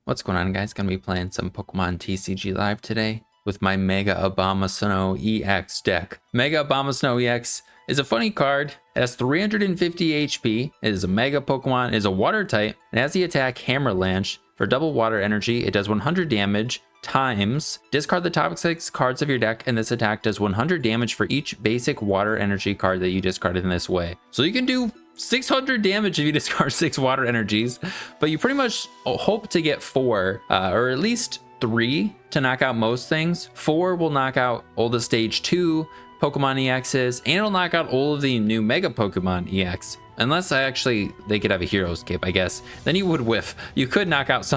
What's going on, guys? Gonna be playing some Pokemon TCG Live today with my Mega Abomasnow EX deck. Mega Abomasnow EX is a funny card. It has 350 HP. It is a Mega Pokemon. It is a Water type. It has the attack Hammer Lance. For double Water energy, it does 100 damage times. Discard the top 6 cards of your deck, and this attack does 100 damage for each basic Water energy card that you discarded in this way. So you can do 600 damage if you discard 6 water energies, but you pretty much hope to get 4 or at least 3 to knock out most things. 4 will knock out all the stage 2 Pokemon EXs, and it'll knock out all of the new Mega Pokemon EX. Unless they could have a hero escape, I guess. Then you would whiff. You could knock out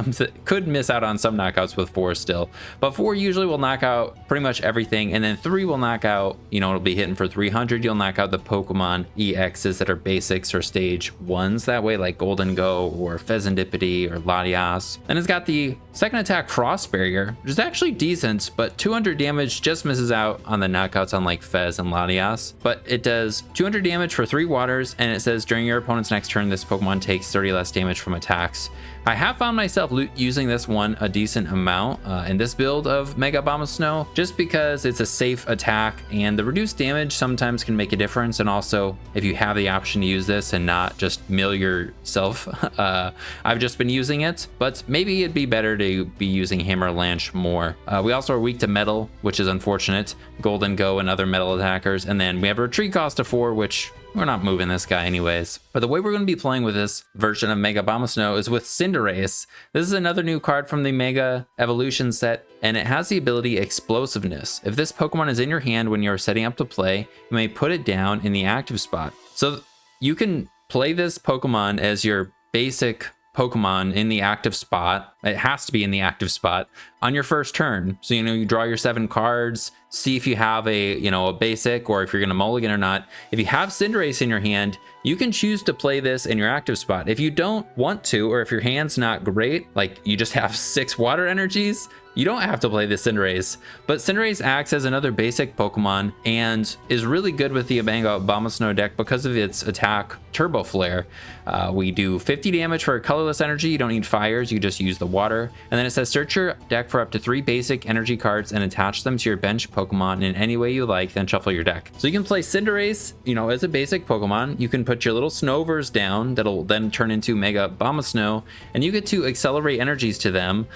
could miss out on some knockouts with 4 still. But 4 usually will knock out pretty much everything. And then 3 will knock out, it'll be hitting for 300. You'll knock out the Pokemon EXs that are basics or stage 1s that way, like Golden Go or Pheasantipede or Latias. And it's got the second attack Frost Barrier, which is actually decent, but 200 damage just misses out on the knockouts on like Fez and Latias. But it does 200 damage for 3 waters, and it says during your opponent's next turn, this Pokemon takes 30 less damage from attacks. I have found myself using this one a decent amount in this build of Mega Abomasnow, just because it's a safe attack and the reduced damage sometimes can make a difference. And also, if you have the option to use this and not just mill yourself, I've just been using it, but maybe it'd be better to be using Hammer Lance more. We also are weak to Metal, which is unfortunate, Golden Go and other Metal attackers. And then we have a retreat cost of 4, which we're not moving this guy anyways. But the way we're going to be playing with this version of Mega Abomasnow is with Cinderace. This is another new card from the Mega Evolution set, and it has the ability Explosiveness. If this Pokemon is in your hand when you're setting up to play, you may put it down in the active spot. So you can play this Pokemon as your basic Pokemon in the active spot. It has to be in the active spot on your first turn. So you draw your 7 cards, see if you have a basic or if you're gonna mulligan or not. If you have Cinderace in your hand, you can choose to play this in your active spot. If you don't want to, or if your hand's not great, like you just have 6 water energies, you don't have to play the Cinderace. But Cinderace acts as another basic Pokemon and is really good with the Mega Abomasnow deck because of its attack Turbo Flare. We do 50 damage for a colorless energy. You don't need fires, you just use the water. And then it says search your deck for up to 3 basic energy cards and attach them to your bench Pokemon in any way you like, then shuffle your deck. So you can play Cinderace, as a basic Pokemon. You can put your little Snovers down that'll then turn into Mega Abomasnow, and you get to accelerate energies to them,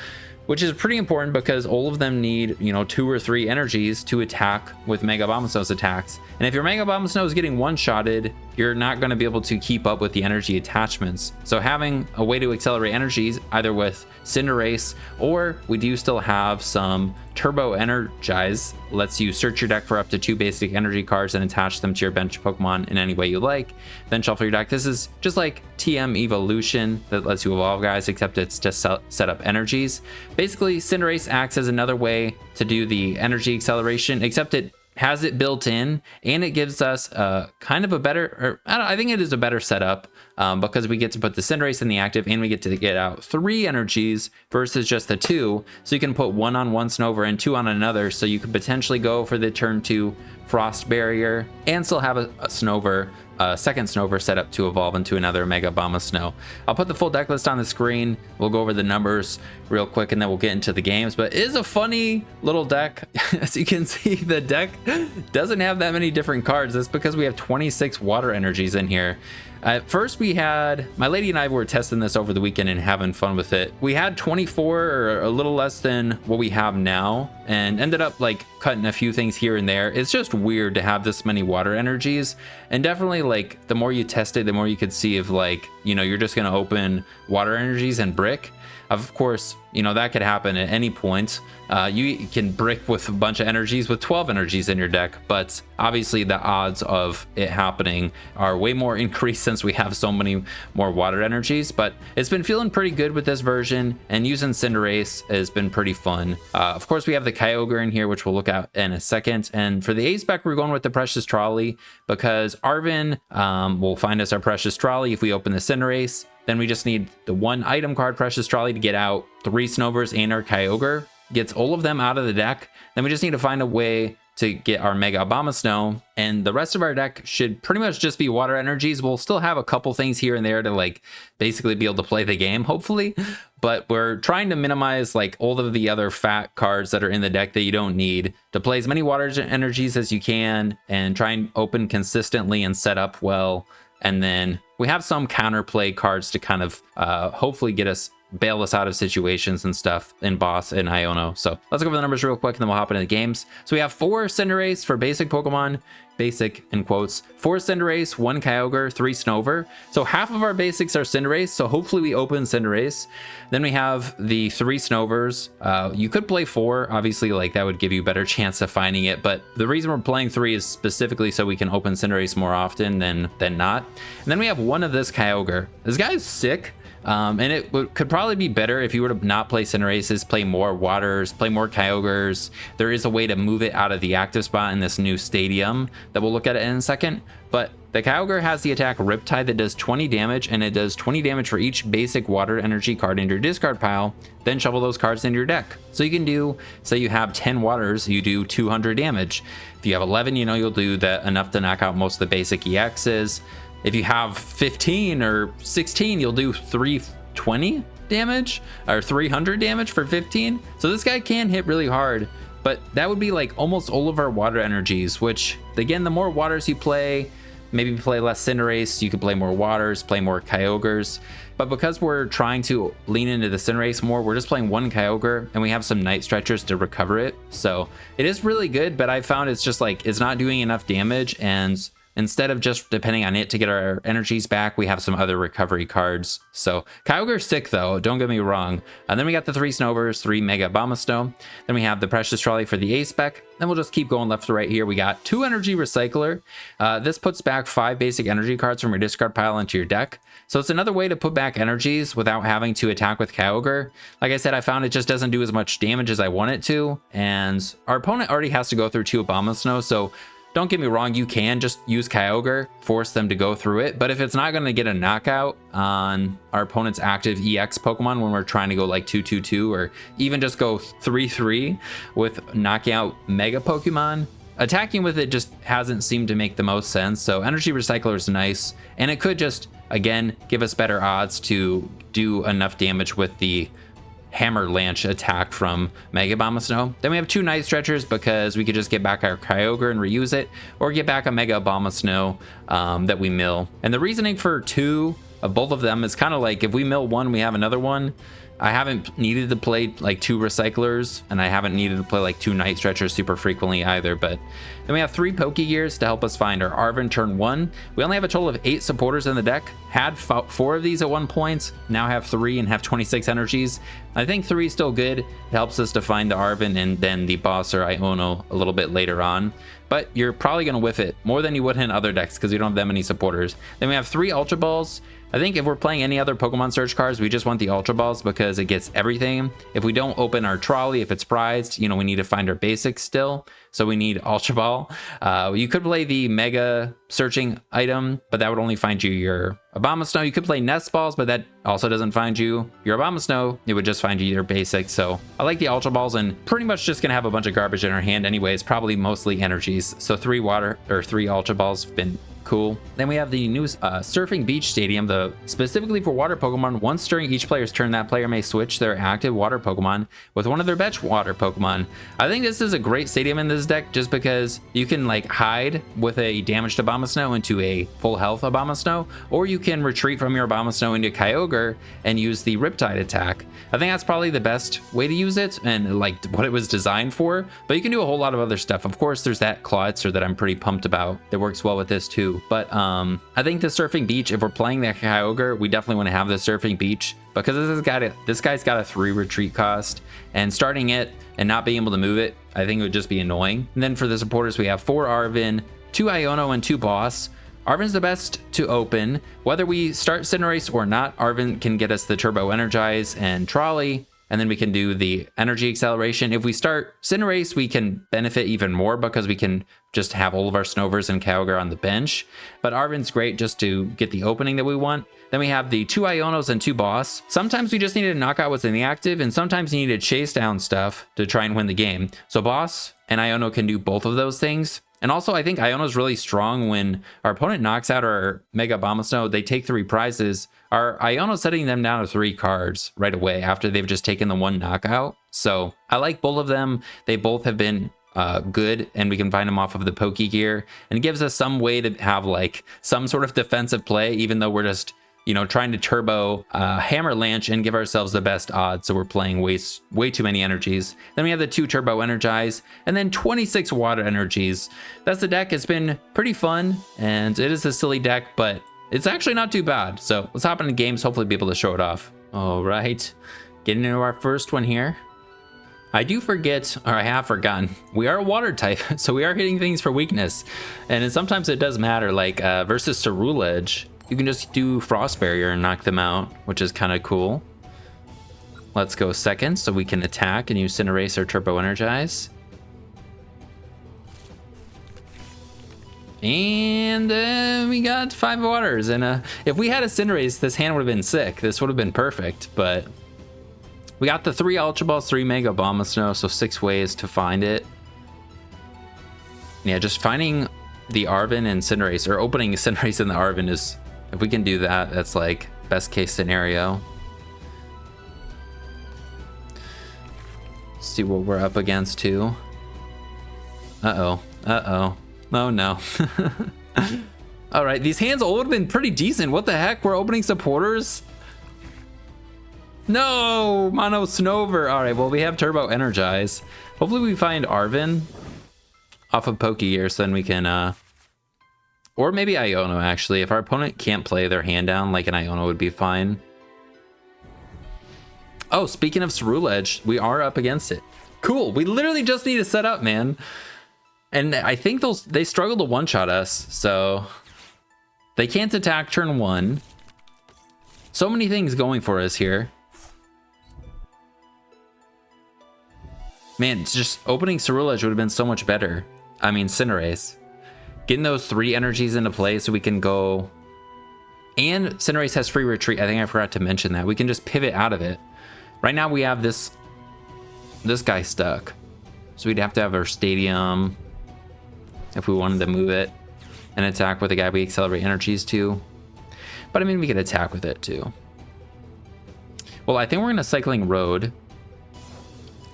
which is pretty important because all of them need, 2 or 3 energies to attack with Mega Abomasnow's attacks. And if your Mega Abomasnow is getting one-shotted, you're not going to be able to keep up with the energy attachments. So having a way to accelerate energies, either with Cinderace, or we do still have some Turbo Energize, lets you search your deck for up to 2 basic energy cards and attach them to your bench Pokemon in any way you like, then shuffle your deck. This is just like TM Evolution that lets you evolve guys, except it's to set up energies. Basically, Cinderace acts as another way to do the energy acceleration, except it has it built in, and it gives us kind of a better, I think it is a better setup because we get to put the Cinderace in the active, and we get to get out 3 energies versus just the 2. So you can put 1 on one Snover and 2 on another. So you could potentially go for the turn 2 Frost Barrier and still have a Snover, second Snover set up to evolve into another Mega Abomasnow. I'll put the full deck list on the screen. We'll go over the numbers real quick and then we'll get into the games. But it is a funny little deck. As you can see, the deck doesn't have that many different cards. That's because we have 26 water energies in here. At first we had, my lady and I were testing this over the weekend and having fun with it. We had 24 or a little less than what we have now, and ended up like cutting a few things here and there. It's just weird to have this many water energies, and definitely like the more you test it, the more you could see if like, you're just gonna open water energies and brick. Of course, that could happen at any point. You can brick with a bunch of energies with 12 energies in your deck, but obviously the odds of it happening are way more increased since we have so many more water energies. But it's been feeling pretty good with this version, and using Cinderace has been pretty fun. Of course, we have the Kyogre in here, which we'll look at in a second. And for the A spec, we're going with the Precious Trolley because Arven will find us our Precious Trolley if we open the Cinderace. Then we just need the 1 item card Precious Trolley to get out 3 Snovers and our Kyogre. Gets all of them out of the deck. Then we just need to find a way to get our Mega Abomasnow, and the rest of our deck should pretty much just be water energies. We'll still have a couple things here and there to like basically be able to play the game, hopefully, but we're trying to minimize like all of the other fat cards that are in the deck that you don't need to play as many water energies as you can and try and open consistently and set up well. And then we have some counterplay cards to kind of hopefully bail us out of situations and stuff in boss and Iono. So let's go over the numbers real quick and then we'll hop into the games. So we have 4 Cinderace for basic Pokemon, basic in quotes, 4 Cinderace, 1 Kyogre, 3 Snover. So half of our basics are Cinderace, so hopefully we open Cinderace. Then we have the 3 Snovers. You could play 4, obviously, like that would give you a better chance of finding it, but the reason we're playing 3 is specifically so we can open Cinderace more often than not. And then we have 1 of this Kyogre. This guy is sick. And it could probably be better if you were to not play Cinderaces, play more waters, play more Kyogres. There is a way to move it out of the active spot in this new stadium that we'll look at it in a second. But the Kyogre has the attack Riptide that does 20 damage, and it does 20 damage for each basic water energy card in your discard pile. Then shuffle those cards into your deck. So you can do, say you have 10 waters, you do 200 damage. If you have 11, you know you'll do that enough to knock out most of the basic EXs. If you have 15 or 16, you'll do 320 damage or 300 damage for 15. So this guy can hit really hard, but that would be like almost all of our water energies, which again, the more waters you play, maybe play less Cinderace, you could play more waters, play more Kyogres. But because we're trying to lean into the Cinderace more, we're just playing 1 Kyogre and we have some Night Stretchers to recover it. So it is really good, but I found it's just like, it's not doing enough damage, and instead of just depending on it to get our energies back, we have some other recovery cards. So Kyogre's sick though, don't get me wrong. And then we got the 3 Snovers, 3 Mega Abomasnow. Then we have the Precious Trolley for the Ace spec. Then we'll just keep going left to right here. We got 2 Energy Recycler. This puts back 5 basic energy cards from your discard pile into your deck. So it's another way to put back energies without having to attack with Kyogre. Like I said, I found it just doesn't do as much damage as I want it to. And our opponent already has to go through 2 Abomasnow, so don't get me wrong, you can just use Kyogre, force them to go through it, but if it's not going to get a knockout on our opponent's active EX Pokemon when we're trying to go like 2-2-2 or even just go 3-3 with knocking out Mega Pokemon, attacking with it just hasn't seemed to make the most sense. So Energy Recycler is nice, and it could just, again, give us better odds to do enough damage with the Hammer Lance attack from Mega Abomasnow. Then we have 2 Night Stretchers because we could just get back our Kyogre and reuse it, or get back a Mega Abomasnow that we mill. And the reasoning for 2 of both of them is kind of like, if we mill 1, we have another one. I haven't needed to play like 2 Recyclers, and I haven't needed to play like 2 Night Stretchers super frequently either. But then we have 3 Pokégears to help us find our Arven turn 1. We only have a total of 8 supporters in the deck. Had 4 of these at one point, now have 3 and have 26 energies. I think 3 is still good. It helps us to find the Arven and then the boss or Iono a little bit later on. But you're probably going to whiff it more than you would in other decks because you don't have that many supporters. Then we have 3 Ultra Balls. I think if we're playing any other Pokemon Search cards, we just want the Ultra Balls because it gets everything. If we don't open our trolley, if it's prized, you know, we need to find our basics still. So we need Ultra Ball. You could play the Mega searching item, but that would only find you your Abomasnow. You could play Nest Balls, but that also doesn't find you your Abomasnow. It would just find you your basics. So I like the Ultra Balls, and pretty much just gonna have a bunch of garbage in our hand anyways, probably mostly energies. So 3 Ultra Balls have been cool. Then we have the new Surfing Beach Stadium, specifically for water Pokemon. Once during each player's turn, that player may switch their active water Pokemon with one of their best water Pokemon. I think this is a great stadium in this deck just because you can like hide with a damaged Abomasnow into a full health Abomasnow, or you can retreat from your Abomasnow into Kyogre and use the Riptide attack. I think that's probably the best way to use it and like what it was designed for, but you can do a whole lot of other stuff. Of course, there's that Clawitzer that I'm pretty pumped about that works well with this too. But I think the Surfing Beach, if we're playing the Kyogre, we definitely want to have the Surfing Beach because this guy's got a 3 retreat cost, and starting it and not being able to move it, I think it would just be annoying. And then for the supporters, we have 4 Arven, 2 Iono, and 2 Boss. Arven's the best to open. Whether we start Cinderace or not, Arven can get us the Turbo Energize and Trolley, and then we can do the energy acceleration. If we start Cinderace, we can benefit even more because we can just have all of our Snovers and Kyogre on the bench. But Arven's great just to get the opening that we want. Then we have the 2 Ionos and 2 Boss. Sometimes we just need to knock out what's in the active, and sometimes you need to chase down stuff to try and win the game. So Boss and Iono can do both of those things. And also, I think Iono's really strong when our opponent knocks out our Mega Abomasnow. They take 3 prizes. Our Iono's setting them down to 3 cards right away after they've just taken the 1 knockout. So I like both of them. They both have been good, and we can find them off of the Pokégear. And it gives us some way to have like some sort of defensive play, even though we're just, you know, trying to turbo Hammer Lance and give ourselves the best odds. So we're playing way too many energies. Then we have the 2 turbo Energize, and then 26 water energies. That's the deck. It's been pretty fun, and it is a silly deck, but it's actually not too bad. So let's hop into games, hopefully be able to show it off. All right, getting into our first one here. I do forget, or I have forgotten, we are a water type, so we are hitting things for weakness. And sometimes it does matter, like versus Ceruledge, you can just do Frost Barrier and knock them out, which is kind of cool. Let's go second so we can attack and use Cinderace or Turbo Energize. And we got 5 waters. And if we had a Cinderace, this hand would have been sick. This would have been perfect, but we got the 3 Ultra Balls, 3 Mega Abomasnow, so 6 ways to find it. Yeah, just finding the Arven and Cinderace, or opening Cinderace and the Arven is, if we can do that, that's like best case scenario. See what we're up against too. Uh-oh. Uh-oh. Oh no. All right, these hands all would have been pretty decent. What the heck? We're opening supporters? No, Mono Snover. All right, well, we have Turbo Energize. Hopefully we find Arven off of Pokégear, so then we can, or maybe Iono, actually. If our opponent can't play their hand down, like an Iono would be fine. Oh, speaking of Ceruledge, we are up against it. Cool, we literally just need to set up, man. And I think they struggle to one-shot us, so they can't attack turn 1. So many things going for us here. Man, it's just opening Ceruledge would have been so much better. I mean, Cinderace. Getting those 3 energies into play so we can go... And Cinderace has free retreat. I think I forgot to mention that. We can just pivot out of it. Right now we have this guy stuck. So we'd have to have our Stadium if we wanted to move it and attack with the guy we accelerate energies to. But I mean, we could attack with it too. Well, I think we're going to Cycling Road.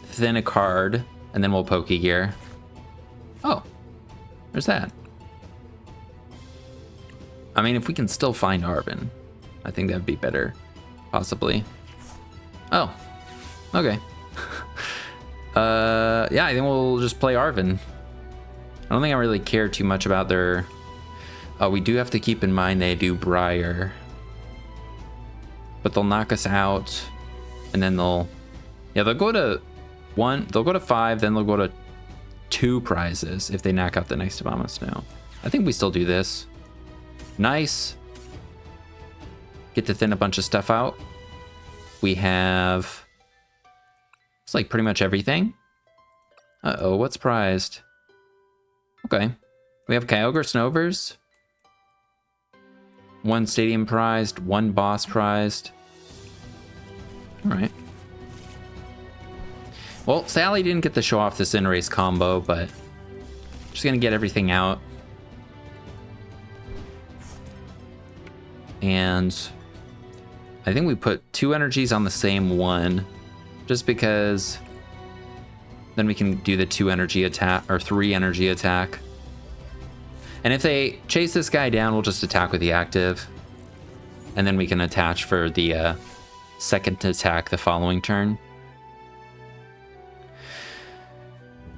Thin a card, and then we'll Pokégear. Oh, there's that. I mean, if we can still find Arven, I think that'd be better, possibly. Oh, okay. Yeah, I think we'll just play Arven. I don't think I really care too much about their... Oh, we do have to keep in mind they do Briar. But they'll knock us out, and then they'll... Yeah, they'll go to 1, they'll go to 5, then they'll go to 2 prizes if they knock out the next Abomasnow. I think we still do this. Nice. Get to thin a bunch of stuff out. We have... It's like pretty much everything. Uh-oh, what's prized? Okay. We have Kyogre Snovers. 1 Stadium prized, 1 Boss prized. Alright. Well, Sally didn't get to show off the Cinderace combo, but just gonna get everything out. And I think we put 2 energies on the same one, just because then we can do the 2 energy attack, or 3 energy attack. And if they chase this guy down, we'll just attack with the active. And then we can attach for the second attack the following turn.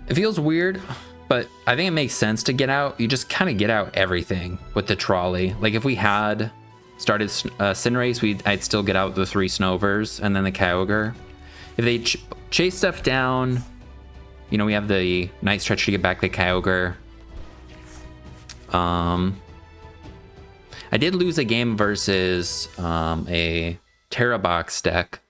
It feels weird, but I think it makes sense to get out. You just kind of get out everything with the trolley. Like if we had started Cinderace, I'd still get out the 3 Snovers and then the Kyogre. If they chase stuff down, you know, we have the Night Stretcher to get back the Kyogre. I did lose a game versus a Terra Box deck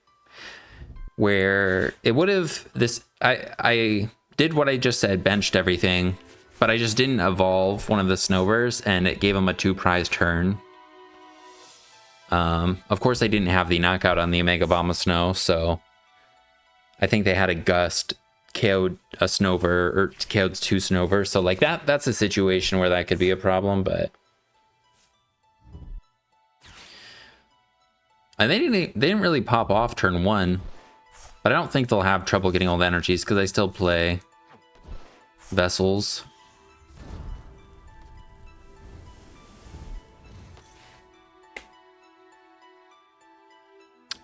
where it would have this. I did what I just said, benched everything, but I just didn't evolve one of the Snovers, and it gave him a 2 prize turn. Of course, they didn't have the knockout on the Mega Abomasnow, so I think they had a Gust KO'd a Snover or KO'd 2 Snover. So like that's a situation where that could be a problem, but and they didn't really pop off turn 1, but I don't think they'll have trouble getting all the energies because I still play Vessels.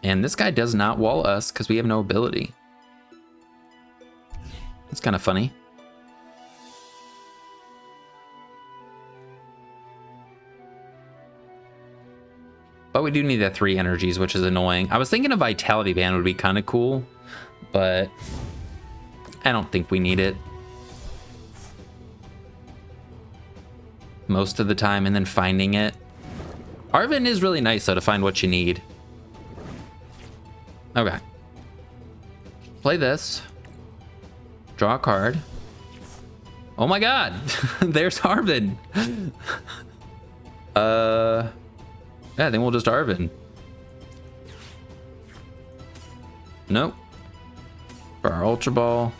And this guy does not wall us because we have no ability. It's kind of funny. But we do need that 3 energies, which is annoying. I was thinking a Vitality Band would be kind of cool, but I don't think we need it most of the time, and then finding it. Arven is really nice though to find what you need. Okay. Play this. Draw a card. Oh my god! There's Arven! Yeah, then we'll just Arven. Nope. For our Ultra Ball.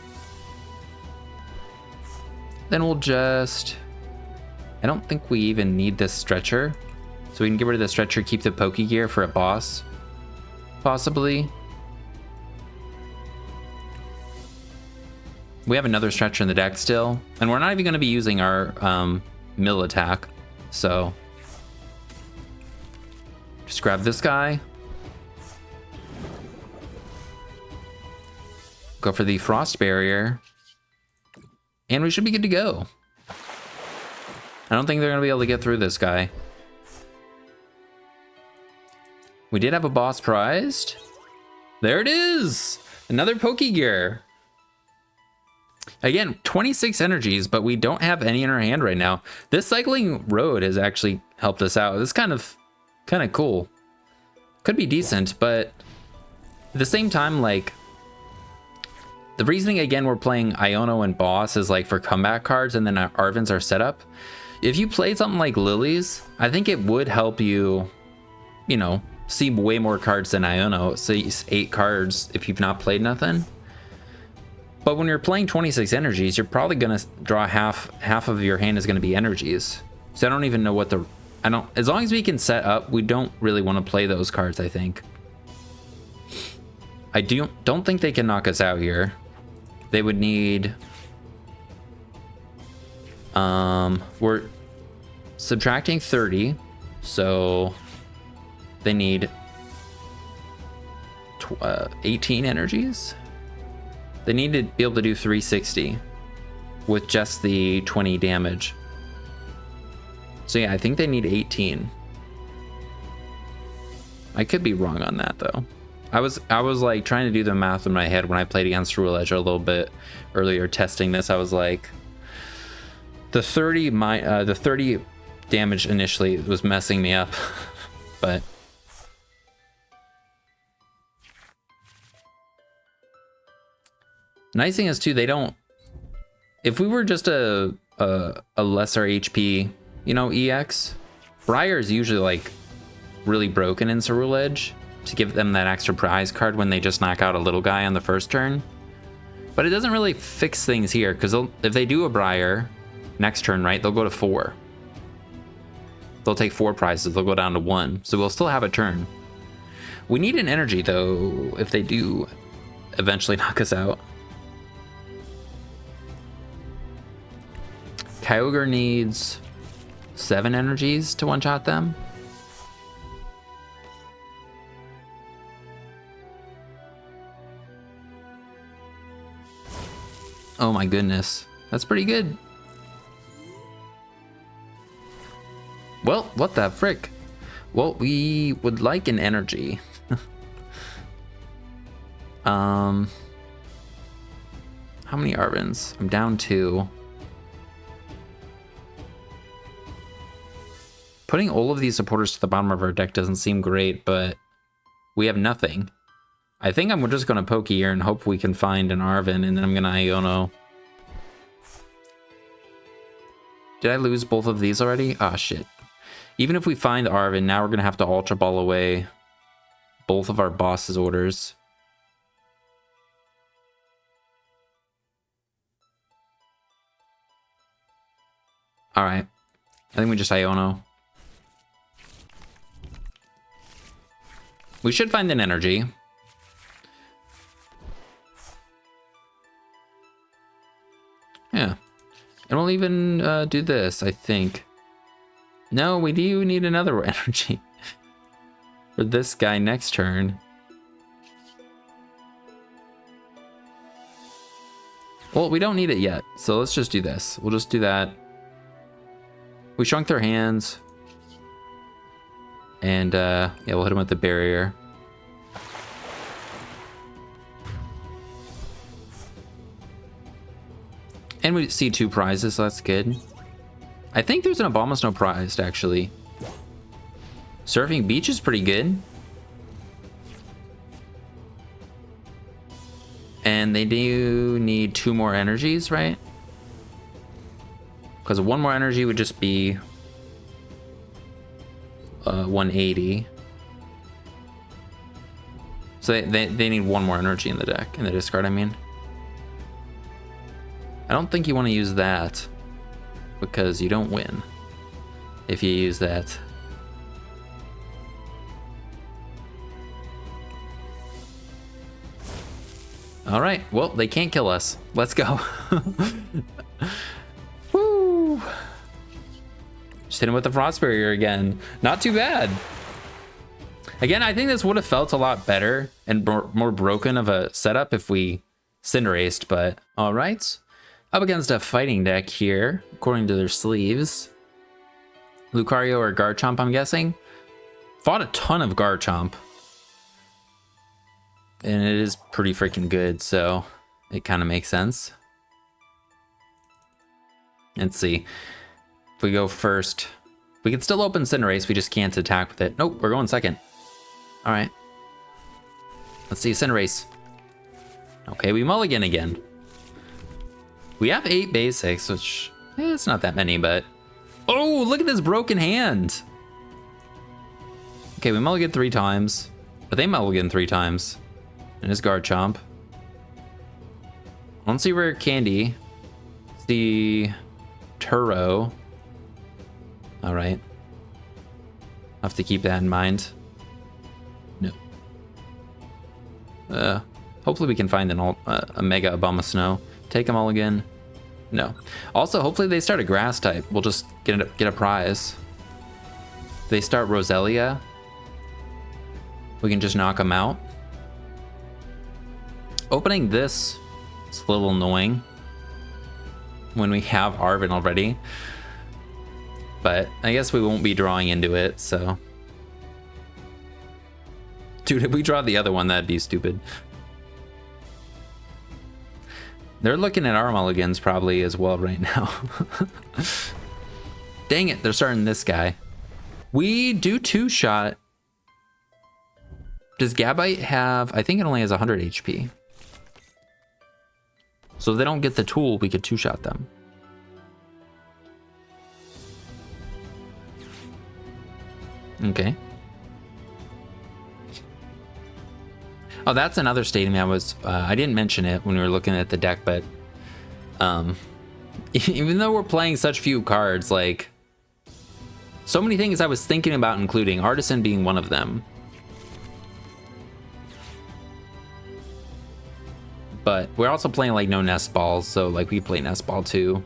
Then we'll just... I don't think we even need this Stretcher. So we can get rid of the Stretcher, keep the Pokégear for a boss. Possibly. We have another Stretcher in the deck still. And we're not even going to be using our mill attack. So... just grab this guy. Go for the Frost Barrier. And we should be good to go. I don't think they're going to be able to get through this guy. We did have a boss prized. There it is! Another Pokégear. Again, 26 energies, but we don't have any in our hand right now. This Cycling Road has actually helped us out. This is kind of cool. Could be decent, but at the same time, like, the reasoning again we're playing Iono and Boss is like for comeback cards, and then Arven's our setup. If you played something like Lilies, I think it would help you, you know, see way more cards than Iono. See 8 cards if you've not played nothing. But when you're playing 26 energies, you're probably gonna draw half of your hand is gonna be energies. So I don't even know what the... as long as we can set up, we don't really want to play those cards, I think. I don't think they can knock us out here. They would need... we're subtracting 30, so they need 18 energies. They need to be able to do 360 with just the 20 damage. So yeah, I think they need 18. I could be wrong on that though. I was like trying to do the math in my head when I played against Roulette a little bit earlier testing this. I was like, the 30 damage initially was messing me up, but nice thing is too, they don't. If we were just a lesser HP, you know, EX, Briar is usually like really broken in Ceruledge to give them that extra prize card when they just knock out a little guy on the first turn. But it doesn't really fix things here, because if they do a Briar next turn, right, they'll go to 4. They'll take 4 prizes, they'll go down to 1. So we'll still have a turn. We need an energy though, if they do eventually knock us out. Kyogre needs 7 energies to one-shot them. Oh my goodness, that's pretty good. Well, what the frick? Well, we would like an energy. How many Arvens? I'm down 2. Putting all of these supporters to the bottom of our deck doesn't seem great, but we have nothing. I think I'm just going to Pokégear and hope we can find an Arven, and then I'm going to Iono. Did I lose both of these already? Ah, shit. Even if we find Arven, now we're going to have to Ultra Ball away both of our boss's orders. All right. I think we just Iono. We should find an energy. Yeah. And we'll even do this, I think. No, we do need another energy for this guy next turn. Well, we don't need it yet, so let's just do this. We'll just do that. We shrunk their hands. And, yeah, we'll hit them with the barrier. And we see 2 prizes, so that's good. I think there's an Abomasnow prize, actually. Surfing Beach is pretty good. And they do need 2 more energies, right? Because 1 more energy would just be 180. So they need 1 more energy in the deck, in the discard, I mean. I don't think you want to use that, because you don't win if you use that. All right, well, they can't kill us. Let's go. Woo! Just hit him with the Frost Barrier again. Not too bad. Again, I think this would have felt a lot better and more broken of a setup if we Cinderaced, but all right. Up against a fighting deck here, according to their sleeves. Lucario or Garchomp, I'm guessing. Fought a ton of Garchomp. And it is pretty freaking good, so it kind of makes sense. Let's see. If we go first, we can still open Cinderace, we just can't attack with it. Nope, we're going second. All right. Let's see, Cinderace. Okay, we mulligan again. We have 8 basics, which, it's not that many, but... Oh, look at this broken hand! Okay, we mulligan 3 times, but they mulligan 3 times. And his Garchomp. I don't see Rare Candy. It's the Turo. Alright. I'll have to keep that in mind. No. Hopefully we can find a Mega Abomasnow. Take them all again. No. Also, hopefully they start a grass type. We'll just get a prize. If they start Roselia, we can just knock them out. Opening this is a little annoying when we have Arven already. But I guess we won't be drawing into it, so. Dude, if we draw the other one, that'd be stupid. They're looking at our mulligans probably as well right now. Dang it, they're starting this guy. We do 2-shot. Does Gabite have... I think it only has 100 HP. So if they don't get the tool, we could 2-shot them. Okay. Oh, that's another statement I didn't mention it when we were looking at the deck, but even though we're playing such few cards, like, so many things I was thinking about including, Artisan being one of them. But we're also playing like no nest balls, so like we play nest ball too.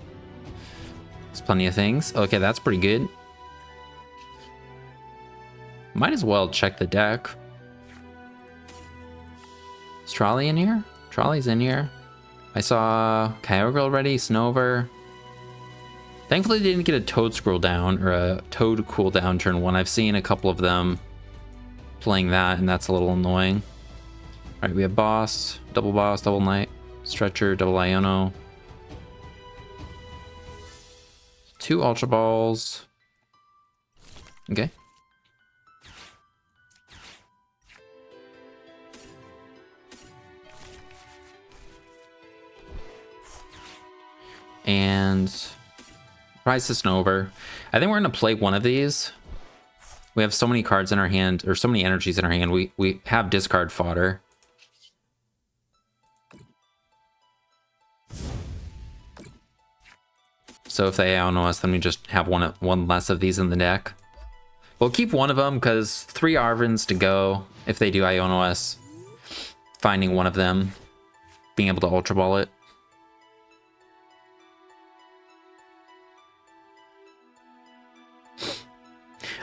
There's plenty of things. Okay, that's pretty good. Might as well check the deck. Is Trolley in here? Trolley's in here. I saw Kyogre already, Snover. Thankfully they didn't get a Toad scroll down or a Toad cooldown turn 1. I've seen a couple of them playing that, and that's a little annoying. All right, we have Boss, Double Night Stretcher, Double Iono. 2 Ultra Balls. Okay. And prize to Snover. I think we're gonna play one of these. We have so many cards in our hand, or so many energies in our hand. We have discard fodder. So if they Iono us, then we just have one less of these in the deck. We'll keep one of them because 3 Arvens to go. If they do Iono us, finding one of them, being able to Ultra Ball it.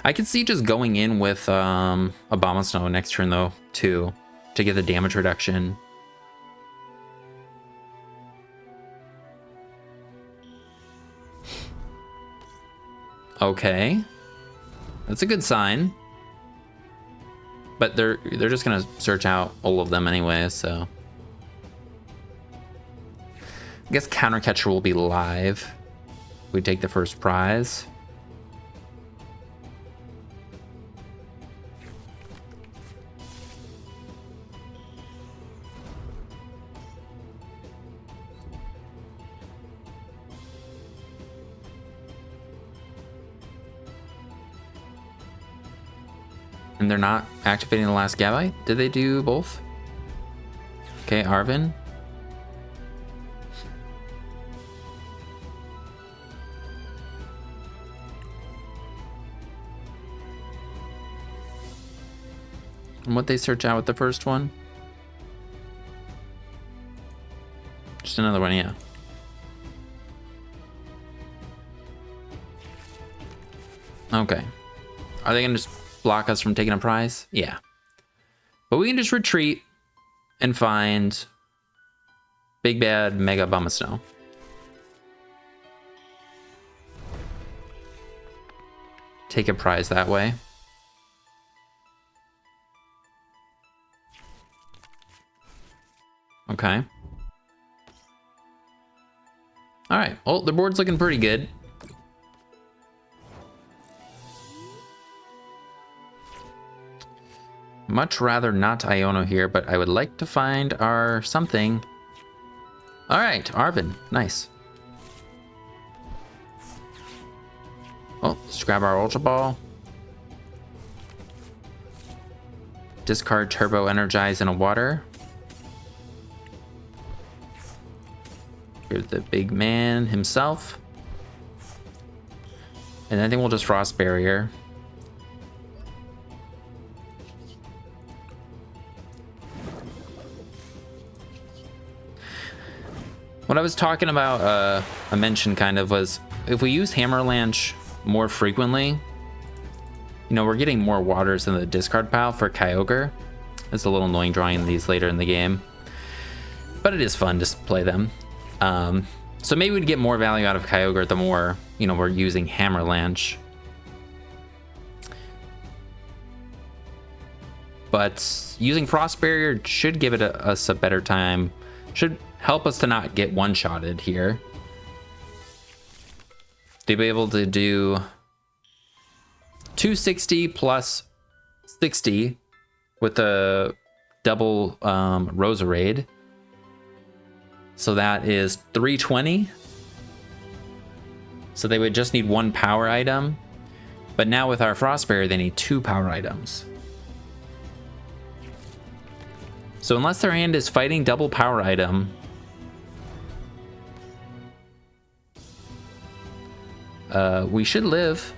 I could see just going in with Abomasnow next turn though, too, to get the damage reduction. Okay, that's a good sign. But they're just gonna search out all of them anyway, so I guess Counter Catcher will be live. We take the first prize. And they're not activating the last Gabite? Did they do both? Okay, Arven. And what they search out with the first one? Just another one, yeah. Okay. Are they gonna just block us from taking a prize? Yeah. But we can just retreat and find Big Bad Mega Abomasnow. Take a prize that way. Okay. Alright, well, the board's looking pretty good. Much rather not Iono here, but I would like to find our something. All right, Arven, nice. Oh, let's grab our Ultra Ball. Discard Turbo Energize in a water. Here's the big man himself. And I think we'll just Frost Barrier. What I was talking about, I mentioned kind of was, if we use Hammerlanche more frequently, you know, we're getting more waters in the discard pile for Kyogre. It's a little annoying drawing these later in the game, but it is fun to play them. So maybe we'd get more value out of Kyogre the more, you know, we're using Hammerlanche. But using Frost Barrier should give it us a better time. Should help us to not get one-shotted here. To be able to do 260 plus 60 with a double Roserade. So that is 320. So they would just need 1 power item. But now with our Frost Barrier, they need 2 power items. So unless their hand is fighting double power item, we should live.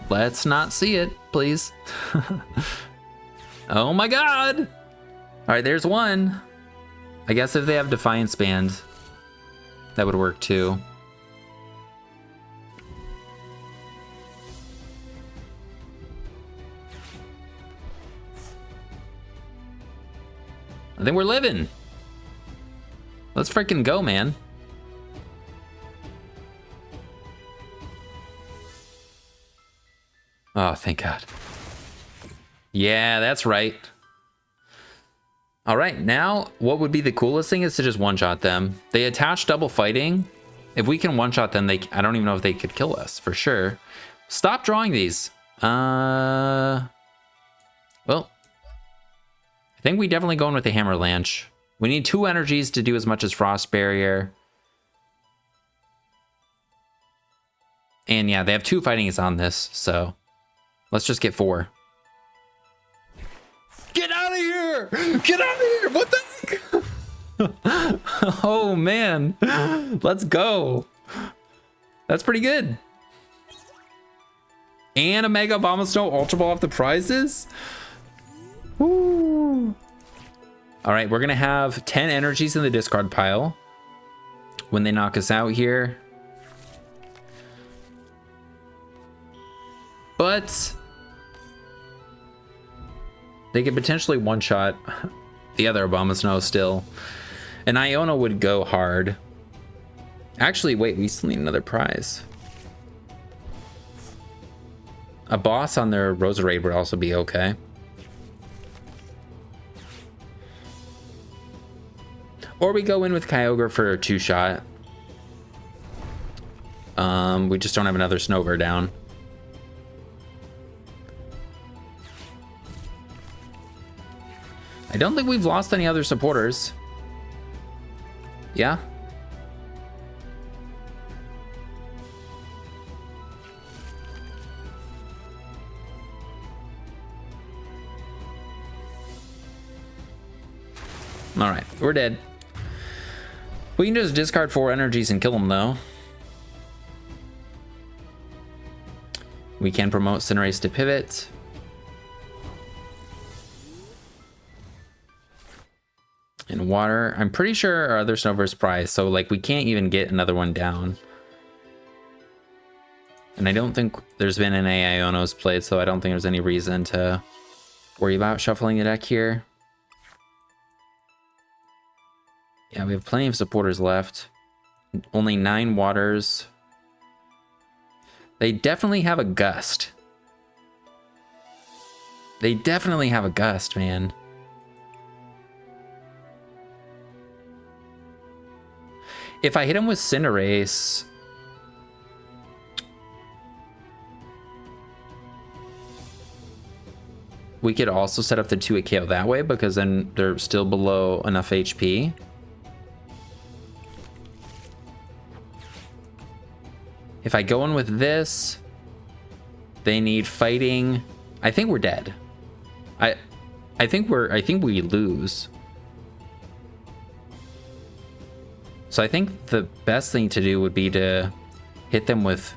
Let's not see it, please. Oh my god! All right, there's one. I guess if they have Defiance Band, that would work too. I think we're living. Let's freaking go, man. Oh, thank God. Yeah, that's right. All right, now what would be the coolest thing is to just one-shot them. They attach double fighting. If we can one-shot them, I don't even know if they could kill us, for sure. Stop drawing these. Well, I think we definitely going with the Hammerlanche. We need 2 energies to do as much as Frost Barrier. And yeah, they have 2 fightings on this, so let's just get 4. here! Get out of here! What the heck? Oh man, let's go. That's pretty good. And a Mega Abomasnow Ultra Ball off the prizes. Woo. All right, we're gonna have 10 energies in the discard pile when they knock us out here. But they could potentially one-shot the other Abomasnow still. And Iono would go hard. Actually, wait, we still need another prize. A boss on their Roserade would also be okay. Or we go in with Kyogre for a 2-shot. We just don't have another Snover down. I don't think we've lost any other supporters. Yeah? Alright, we're dead. We can just discard 4 energies and kill them though. We can promote Cinderace to pivot. And water. I'm pretty sure our other Snover's prize, so like we can't even get another one down. And I don't think there's been any Ionos played, so I don't think there's any reason to worry about shuffling the deck here. Yeah, we have plenty of supporters left. Only 9 waters. They definitely have a gust. They definitely have a gust, man. If I hit him with Cinderace, we could also set up the 2-hit KO that way, because then they're still below enough HP. If I go in with this, they need fighting. I think we're dead. I think we lose. So I think the best thing to do would be to hit them with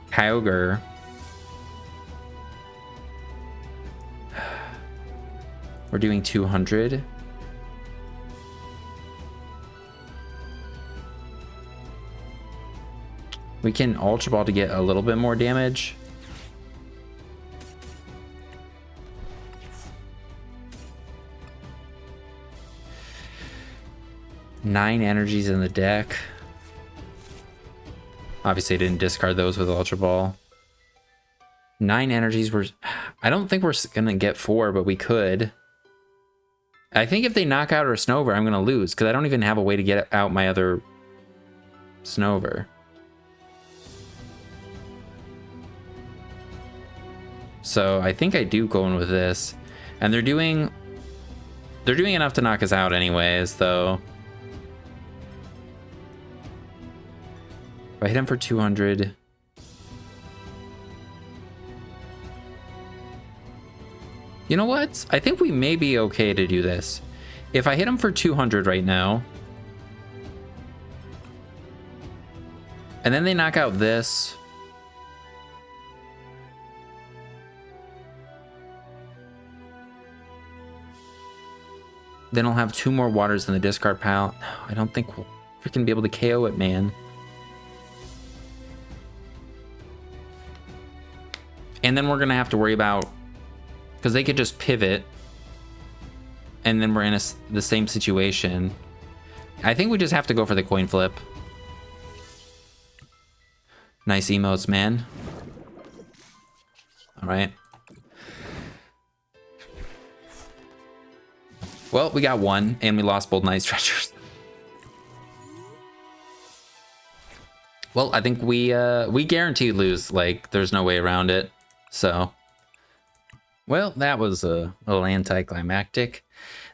Kyogre. We're doing 200. We can Ultra Ball to get a little bit more damage. Nine energies in the deck. Obviously, I didn't discard those with Ultra Ball. 9 energies were... I don't think we're gonna get 4, but we could. I think if they knock out our Snover, I'm gonna lose, because I don't even have a way to get out my other Snover. So I think I do go in with this. And they're doing enough to knock us out anyways, though. If I hit him for 200. You know what? I think we may be okay to do this. If I hit him for 200 right now, and then they knock out this, then I'll have 2 more waters in the discard pile. No, I don't think we'll freaking be able to KO it, man. And then we're gonna have to worry about, because they could just pivot, and then we're in the same situation. I think we just have to go for the coin flip. Nice emotes, man. All right. Well, we got 1, and we lost both Night Stretchers. Well, I think we guaranteed lose. Like, there's no way around it. So, well, that was a little anticlimactic.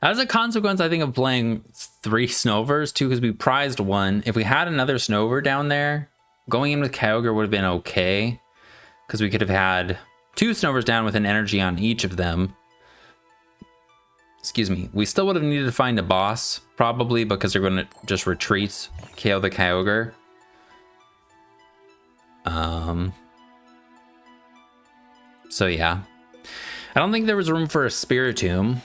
As a consequence, I think, of playing 3 Snovers, too, because we prized 1. If we had another Snover down there, going in with Kyogre would have been okay, because we could have had 2 Snovers down with an energy on each of them. excuse me, we still would have needed to find a boss, probably, because they're going to just retreat, KO the Kyogre. So yeah. I don't think there was room for a Spiritomb.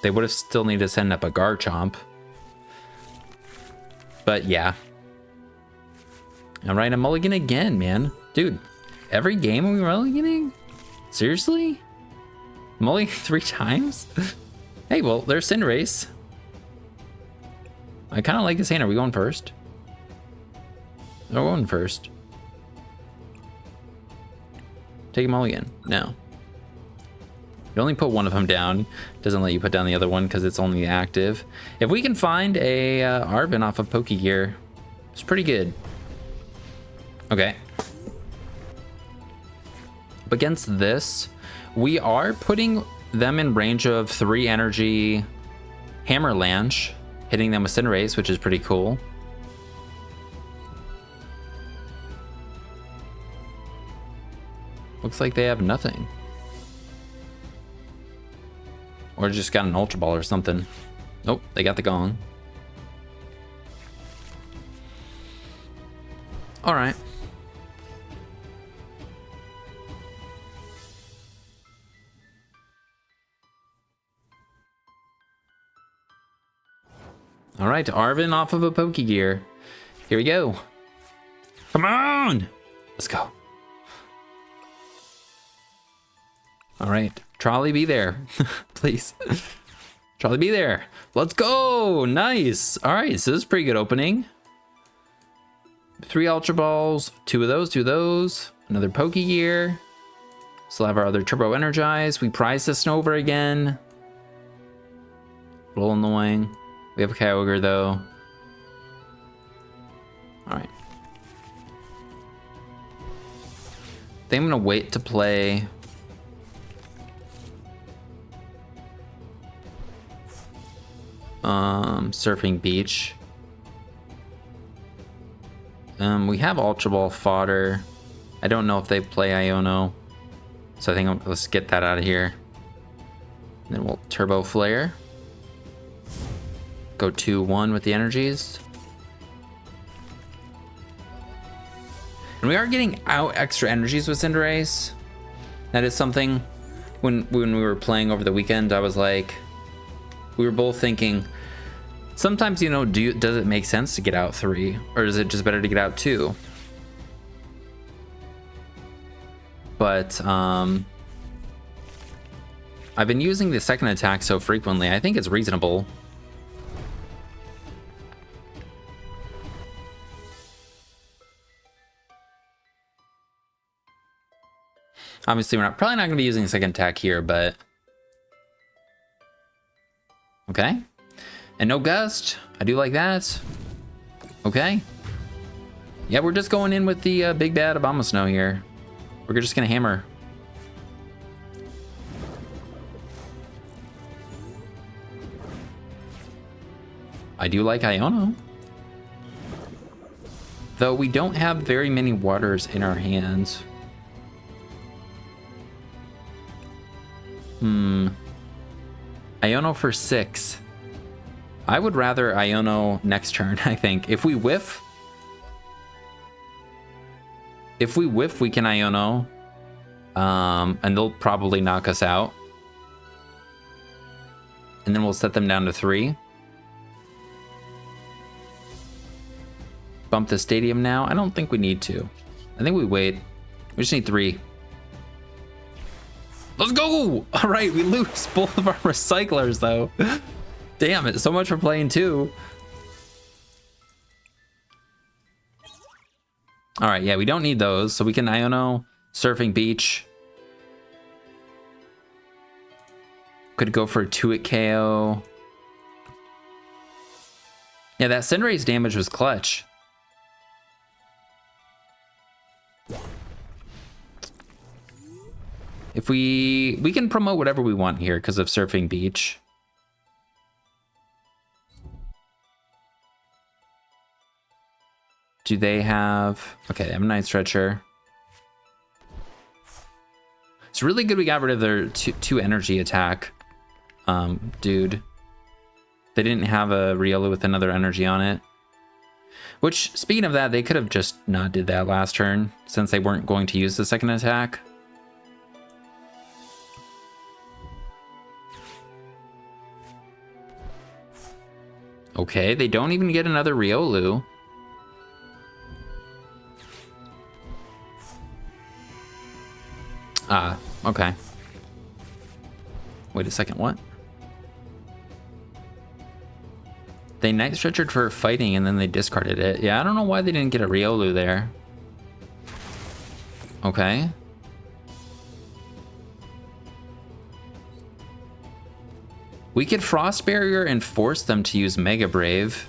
They would have still needed to send up a Garchomp. But yeah. Alright, I'm mulligan again, man. Dude, every game are we mulliganing? Seriously? Mulligan 3 times? Hey, well, there's Cinderace. I kind of like this hand. Are we going first? We're going first. Take a mulligan. No. You only put one of them down. Doesn't let you put down the other one because it's only active. If we can find a Arven off of Pokégear, it's pretty good. Okay. Up against this, we are putting them in range of 3 energy Hammerlanche, hitting them with Cinderace, which is pretty cool. Looks like they have nothing. Or just got an Ultra Ball or something. Nope, they got the Gong. All right. All right, Arven off of a Pokégear. Here we go. Come on! Let's go. All right, Trolley be there, please. Trolley be there. Let's go, nice. All right, so this is a pretty good opening. 3 Ultra Balls, 2 of those, another Pokégear. Still have our other Turbo Energize. We prize the Snover again. A little annoying. We have a Kyogre though. All right. I think I'm gonna wait to play Surfing Beach. We have Ultra Ball fodder. I don't know if they play Iono, so I think let's get that out of here. And then we'll Turbo Flare. Go 2-1 with the Energies. And we are getting out extra energies with Cinderace. That is something when we were playing over the weekend, I was like, we were both thinking, sometimes, you know, does it make sense to get out 3? Or is it just better to get out 2? But I've been using the second attack so frequently, I think it's reasonable. Obviously, we're probably not going to be using the second attack here, but okay. And no gust. I do like that. Okay. Yeah, we're just going in with the big bad Abomasnow here. We're just gonna hammer. I do like Iono. Though we don't have very many waters in our hands. Iono for 6. I would rather Iono next turn, I think. If we whiff, we can Iono. And they'll probably knock us out. And then we'll set them down to 3. Bump the stadium now. I don't think we need to. I think we wait. We just need 3. Let's go! All right, we lose both of our recyclers though. Damn it, so much for playing 2. All right, yeah, we don't need those, so we can Iono, Surfing Beach. Could go for a 2-hit KO. Yeah, that Cinderace damage was clutch. If we can promote whatever we want here because of Surfing Beach. Do they have... Okay, they have a Night Stretcher. It's really good we got rid of their 2 energy attack. dude. They didn't have a Riolu with another energy on it. Which, speaking of that, they could have just not did that last turn, since they weren't going to use the second attack. Okay, they don't even get another Riolu. Ah, okay. Wait a second, what? They Night Stretchered for fighting and then they discarded it. Yeah, I don't know why they didn't get a Riolu there. Okay. We could Frost Barrier and force them to use Mega Brave.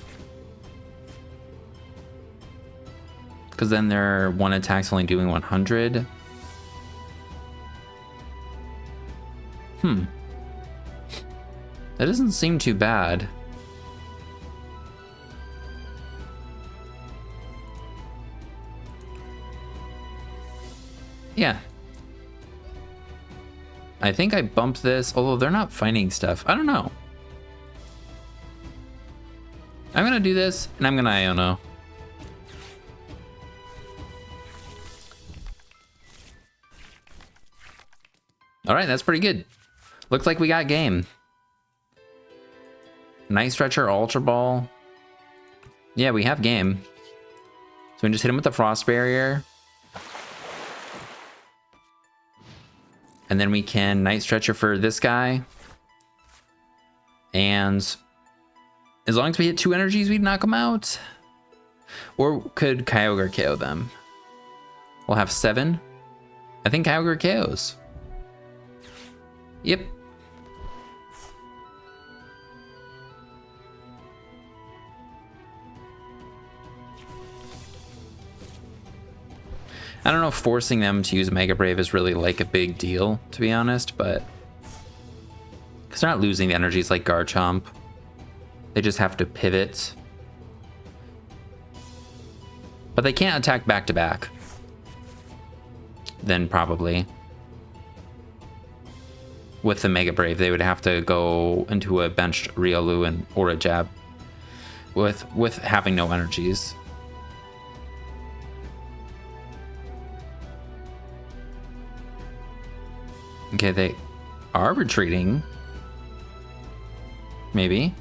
Because then their one attack's only doing 100. That doesn't seem too bad. Yeah. I think I bumped this, although they're not finding stuff. I don't know. I'm gonna do this, and I'm gonna Iono. Alright, that's pretty good. Looks like we got game. Night Stretcher, Ultra Ball. Yeah, we have game. So we can just hit him with the Frost Barrier. And then we can Night Stretcher for this guy. And as long as we hit 2 energies, we'd knock them out. Or could Kyogre KO them? We'll have 7. I think Kyogre KOs. Yep. I don't know if forcing them to use Mega Brave is really like a big deal, to be honest, but because they're not losing the energies like Garchomp. They just have to pivot. But they can't attack back to back. Then probably. With the Mega Brave, they would have to go into a benched Riolu or a jab with having no energies. Okay, they are retreating. Maybe.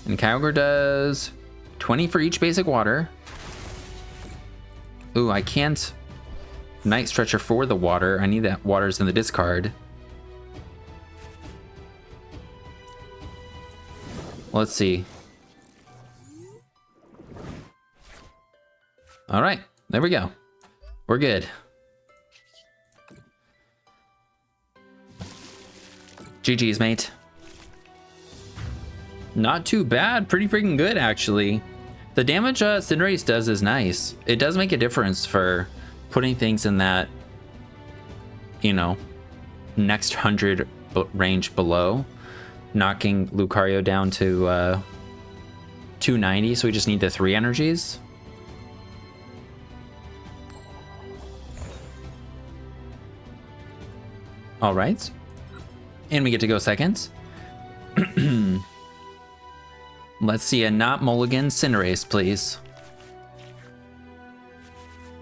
And Kyogre does 20 for each basic water. Ooh, I can't Night Stretcher for the water. I need that water's in the discard. Let's see. All right, there we go. We're good. GG's, mate. Not too bad. Pretty freaking good, actually. The damage Cinderace does is nice. It does make a difference for putting things in that, you know, next 100 range below. Knocking Lucario down to 290, so we just need the 3 energies. All right. And we get to go second. Let's see a not mulligan Cinderace, please.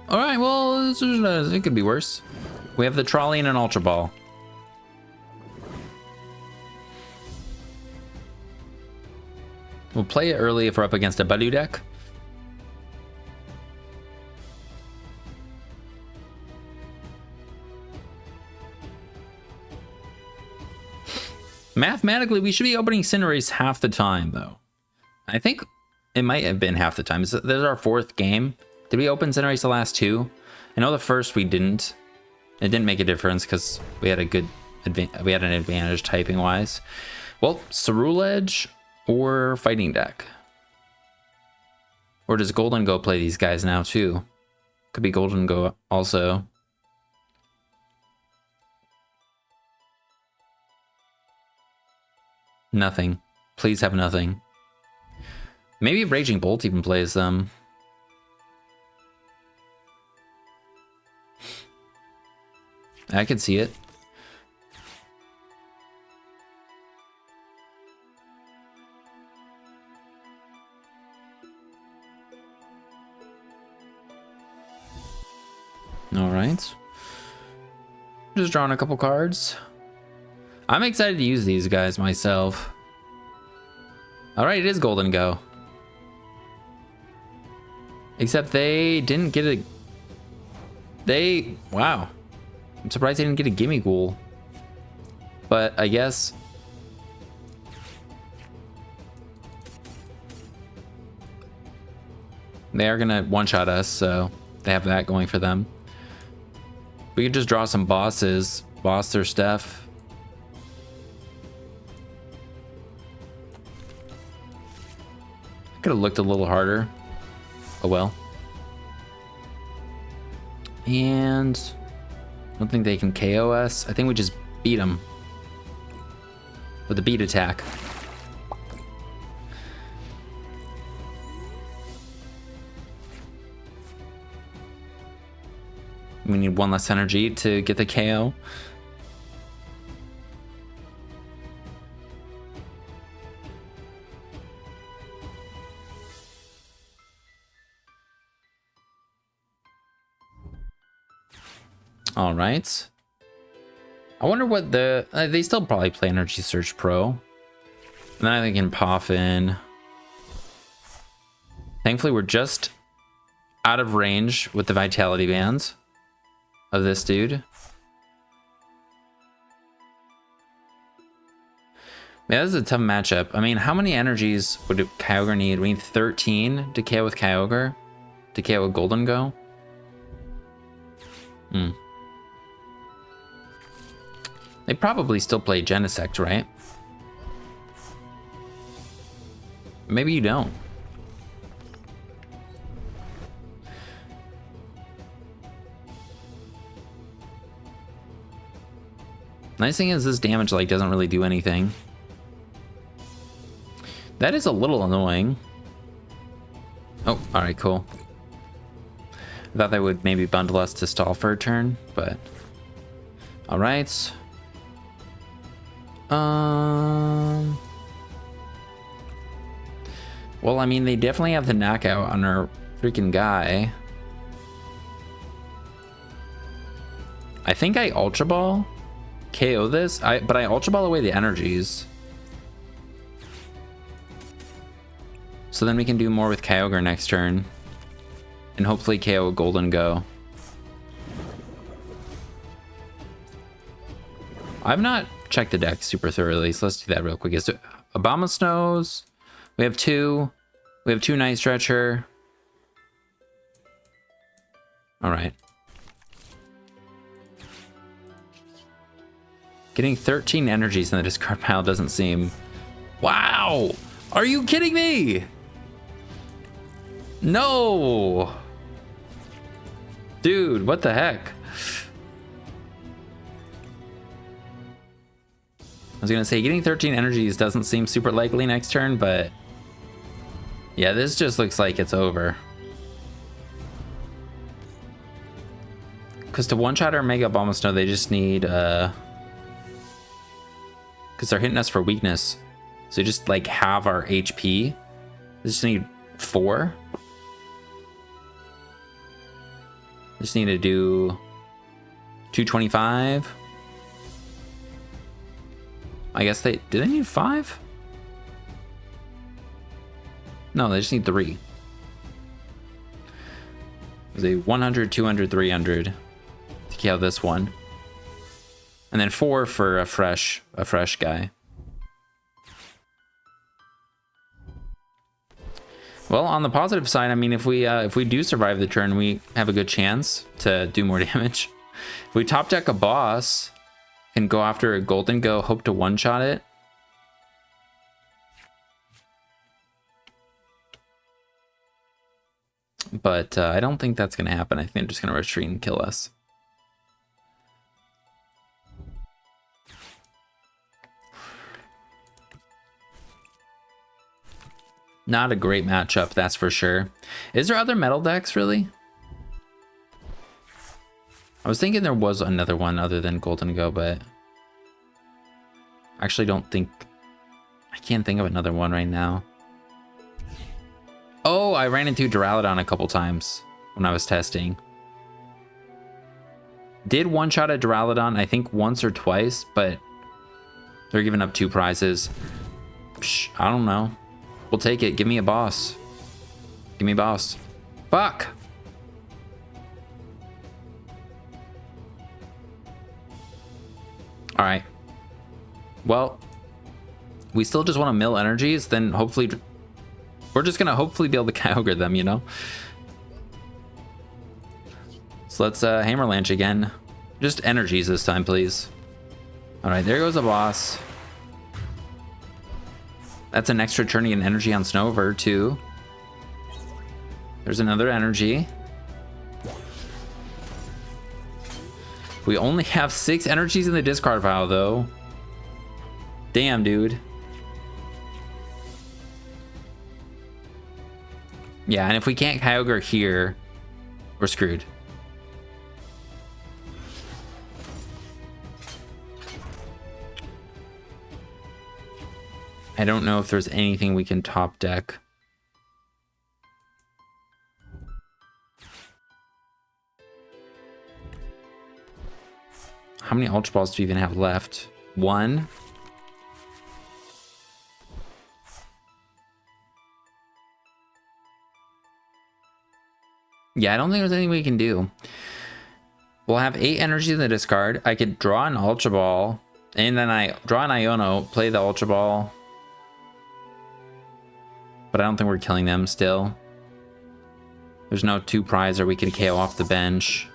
All right, well, it could be worse. We have the Trolley and an Ultra Ball. We'll play it early if we're up against a Budu deck. Mathematically, we should be opening Cinderace half the time, though. I think it might have been half the time. This is our 4th game. Did we open Cinderace the last 2? I know the first we didn't. It didn't make a difference because we had an advantage typing wise. Well, Ceruledge or Fighting Deck. Or does Golden Go play these guys now too? Could be Golden Go also. Nothing. Please have nothing. Maybe Raging Bolt even plays them. I can see it. All right. Just drawing a couple cards. I'm excited to use these guys myself. All right, it is Golden Go. Except they didn't get a... Wow. I'm surprised they didn't get a Gimme Ghoul. But I guess... they are gonna one-shot us, so they have that going for them. We could just draw some bosses, boss their stuff. Could have looked a little harder. Oh well. And I don't think they can KO us. I think we just beat them with a beat attack. We need one less energy to get the KO. All right. I wonder what the... they still probably play Energy Search Pro. And then I think in Poffin. Thankfully, we're just out of range with the Vitality Bands of this dude. Yeah, this is a tough matchup. I mean, how many energies would Kyogre need? We need 13 to KO with Kyogre. To KO with Golden Go. They probably still play Genesect, right? Maybe you don't. Nice thing is this damage like doesn't really do anything. That is a little annoying. Oh, all right, cool. I thought they would maybe bundle us to stall for a turn, but all right. Well, I mean, they definitely have the knockout on our freaking guy. I think I Ultra Ball KO this, but I Ultra Ball away the energies. So then we can do more with Kyogre next turn. And hopefully KO Golden Go. I've not checked the deck super thoroughly, so let's do that real quick. So Abomasnows. We have two. We have two Night Stretcher. All right. Getting 13 energies in the discard pile doesn't seem... Wow! Are you kidding me? No! Dude, what the heck? I was gonna say, getting 13 energies doesn't seem super likely next turn, but... yeah, this just looks like it's over. Because to one-shot our Mega Abomasnow, they just need... because they're hitting us for weakness. So just like have our HP. They just need 4. Just need to do 225. I guess did they need 5? No, they just need 3. There's a 100, 200, 300 to kill this one. And then 4 for a fresh guy. Well, on the positive side, I mean, if we do survive the turn, we have a good chance to do more damage. If we top deck a boss and go after a Golden Go, hope to one-shot it. But I don't think that's going to happen. I think they're just going to retreat and kill us. Not a great matchup, that's for sure. Is there other metal decks, really? I was thinking there was another one other than Golden Go, but... I actually don't think... I can't think of another one right now. Oh, I ran into Duraludon a couple times when I was testing. Did one-shot a Duraludon, I think once or twice, but they're giving up 2 prizes. Psh, I don't know. We'll take it. Give me a boss. Give me a boss. Fuck! Alright. Well, we still just want to mill energies, then hopefully... We're just going to hopefully be able to Kyogre them, you know? So let's Hammer Lance again. Just energies this time, please. Alright, there goes a boss. That's an extra turning an energy on Snover, too. There's another energy. We only have 6 energies in the discard pile, though. Damn, dude. Yeah, and if we can't Kyogre here, we're screwed. I don't know if there's anything we can top deck. How many Ultra Balls do we even have left? 1? Yeah, I don't think there's anything we can do. We'll have 8 energy in the discard. I could draw an Ultra Ball, and then I draw an Iono, play the Ultra Ball. But I don't think we're killing them still. There's no 2 prize or we can KO off the bench.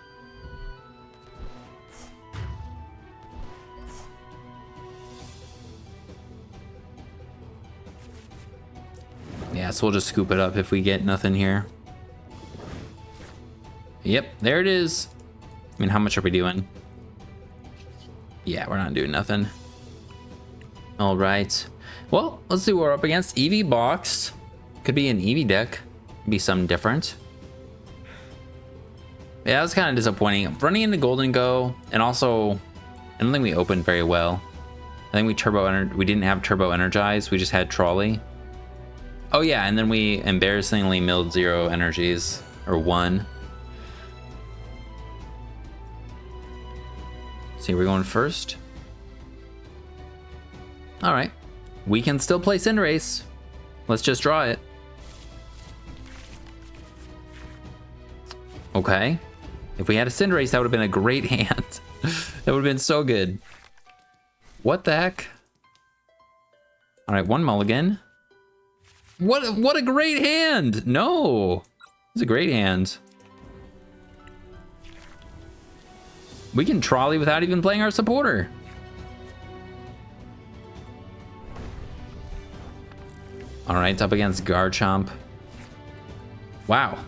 Yeah, so we'll just scoop it up if we get nothing here. Yep, there it is. I mean, how much are we doing? Yeah, we're not doing nothing. All right. Well, let's see what we're up against. EV box. Could be an EV deck. Be something different. Yeah, that was kind of disappointing. Running into Golden Go, and also, I don't think we opened very well. I think we didn't have Turbo Energize. We just had Trolley. Oh yeah, and then we embarrassingly milled 0 energies, or 1. See, we're going first. All right, we can still play Cinderace. Let's just draw it. Okay, if we had a Cinderace, that would have been a great hand. That would have been so good. What the heck? All right, 1 mulligan. What a great hand! No, it's a great hand. We can Trolley without even playing our supporter. All right, it's up against Garchomp. Wow,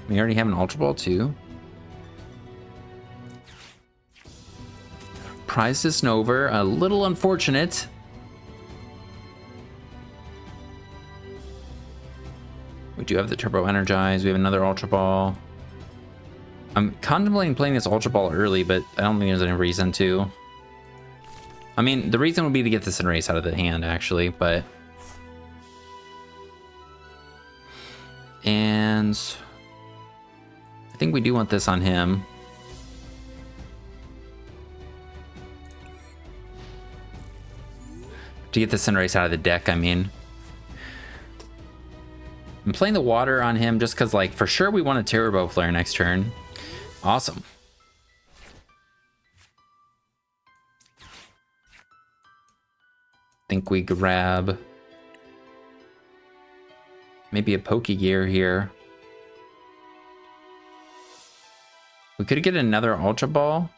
we already have an Ultra Ball too. Prize to Snover, a little unfortunate. We do have the Turbo Energize. We have another Ultra Ball. I'm contemplating playing this Ultra Ball early, but I don't think there's any reason to. I mean, the reason would be to get this Cinderace out of the hand, actually, but... And... I think we do want this on him. To get the Cinderace out of the deck, I mean. I'm playing the water on him just because, like, for sure we want a Turbo Flare next turn. Awesome. Think we grab maybe a Pokégear here. We could get another Ultra Ball,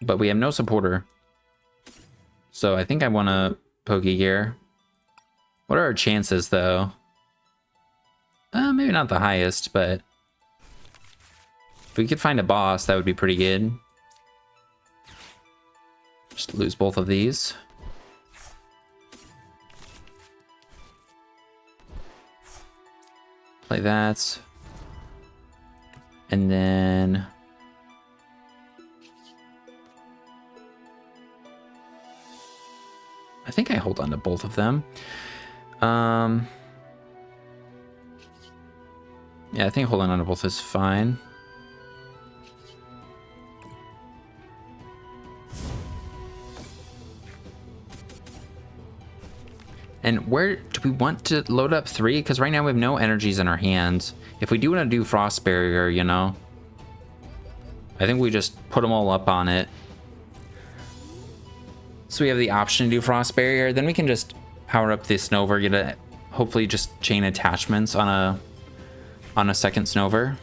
but we have no supporter. So I think I want a Pokégear. What are our chances, though? Maybe not the highest, but if we could find a boss, that would be pretty good. Just lose both of these. Play that. And then... I think I hold on to both of them. Yeah, I think holding on to both is fine. And where do we want to load up 3? Because right now we have no energies in our hands. If we do want to do Frost Barrier, you know, I think we just put them all up on it. So we have the option to do Frost Barrier. Then we can just power up this Snover, get a hopefully just chain attachments on a second Snover.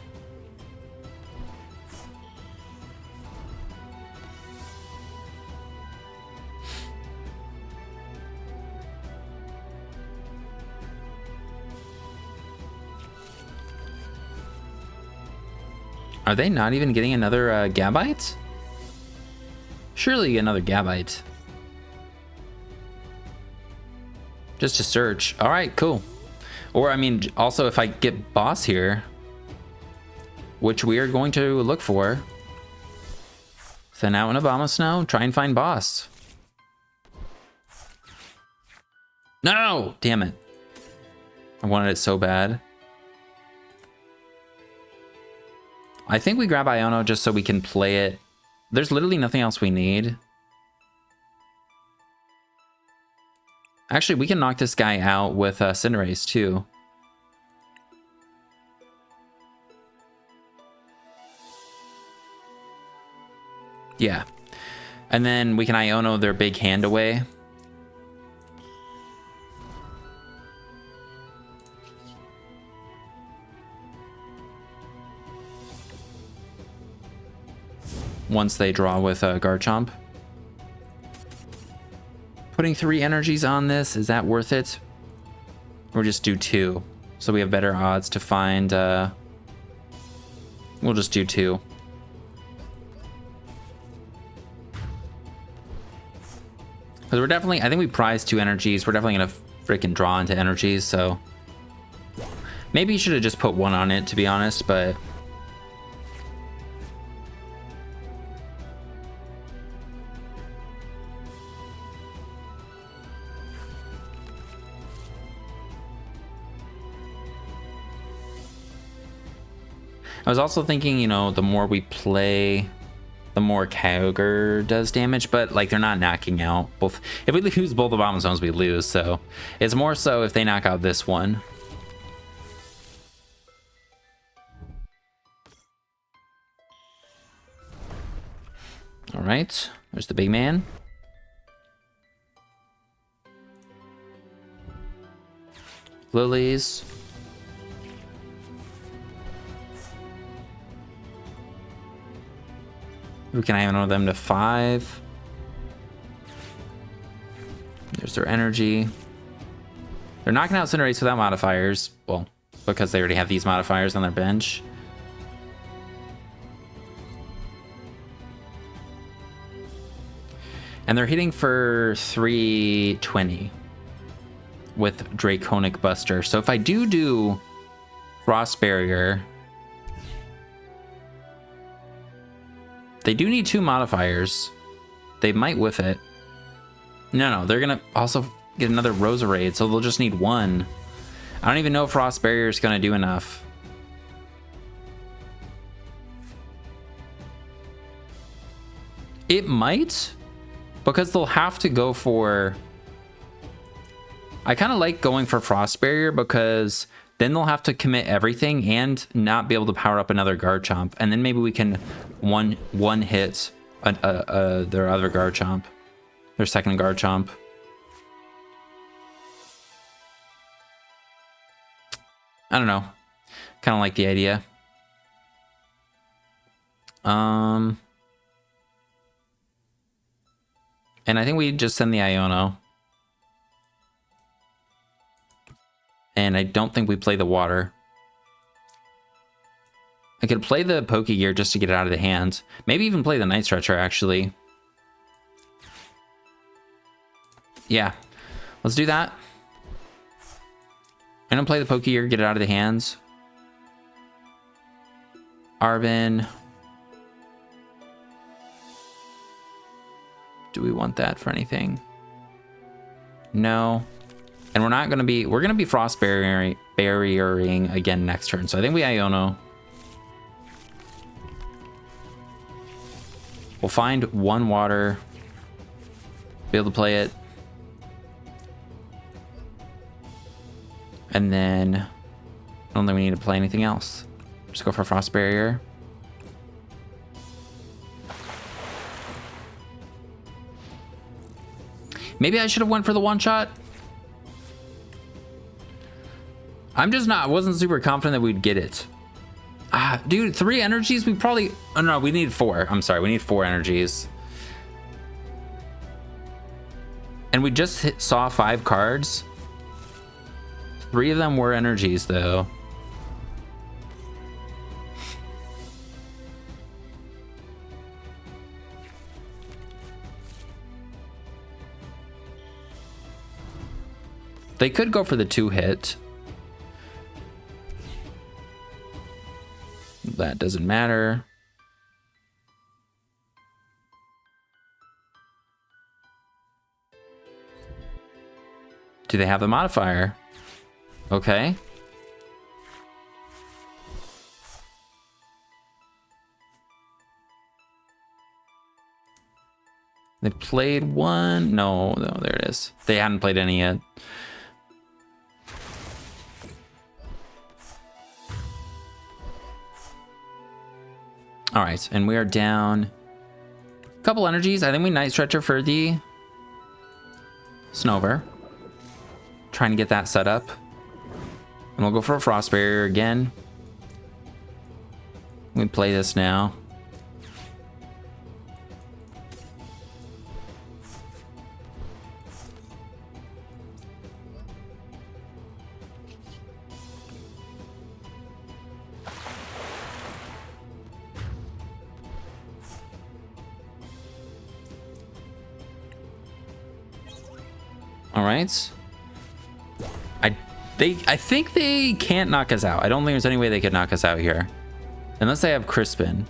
Are they not even getting another Gabite? Surely another Gabite. Just to search. All right, cool. Or I mean, also if I get boss here, which we are going to look for, send out an Abomasnow, try and find boss. No, damn it. I wanted it so bad. I think we grab Iono just so we can play it. There's literally nothing else we need. Actually, we can knock this guy out with Cinderace too. Yeah. And then we can Iono their big hand away. Once they draw with Garchomp. Putting 3 energies on this, is that worth it? Or just do 2? So we have better odds to find, we'll just do 2. Because we're definitely, I think we prize 2 energies. We're definitely gonna freaking draw into energies, so. Maybe you should have just put 1 on it, to be honest, but. I was also thinking, you know, the more we play, the more Kyogre does damage, but like they're not knocking out both. If we lose both Abomasnows, we lose. So it's more so if they knock out this one. All right, there's the big man. Lilies. We can Iono them to 5. There's their energy. They're knocking out Cinderace without modifiers. Well, because they already have these modifiers on their bench. And they're hitting for 320 with Draconic Buster. So if I do Frost Barrier, they do need 2 modifiers. They might whiff it. No, they're gonna also get another Roserade, so they'll just need 1. I don't even know if Frost Barrier is gonna do enough. It might, because they'll have to go for... I kind of like going for Frost Barrier because then they'll have to commit everything and not be able to power up another Garchomp. And then maybe we can one hit their other Garchomp, their second Garchomp. I don't know. Kind of like the idea. And I think we just send the Iono. And I don't think we play the water. I could play the Pokégear just to get it out of the hand. Maybe even play the Night Stretcher, actually. Yeah, let's do that. I'm gonna play the Pokégear, get it out of the hands. Arven. Do we want that for anything? No. And we're gonna be Frost Barrier barriering again next turn. So I think we Iono. We'll find one water, be able to play it. And then I don't think we need to play anything else. Just go for Frost Barrier. Maybe I should have went for the one shot. I'm just not, wasn't super confident that we'd get it. Dude, 3 energies, we probably, oh no, we need 4. I'm sorry, we need 4 energies. And we just saw 5 cards. 3 of them were energies though. They could go for the 2-hit. That doesn't matter. Do they have the modifier? Okay. They played one. No, there it is. They hadn't played any yet. All right, and we are down a couple energies. I think we Night Stretcher for the Snover. Trying to get that set up. And we'll go for a Frost Barrier again. We play this now. All right. I think they can't knock us out. I don't think there's any way they could knock us out here. Unless they have Crispin.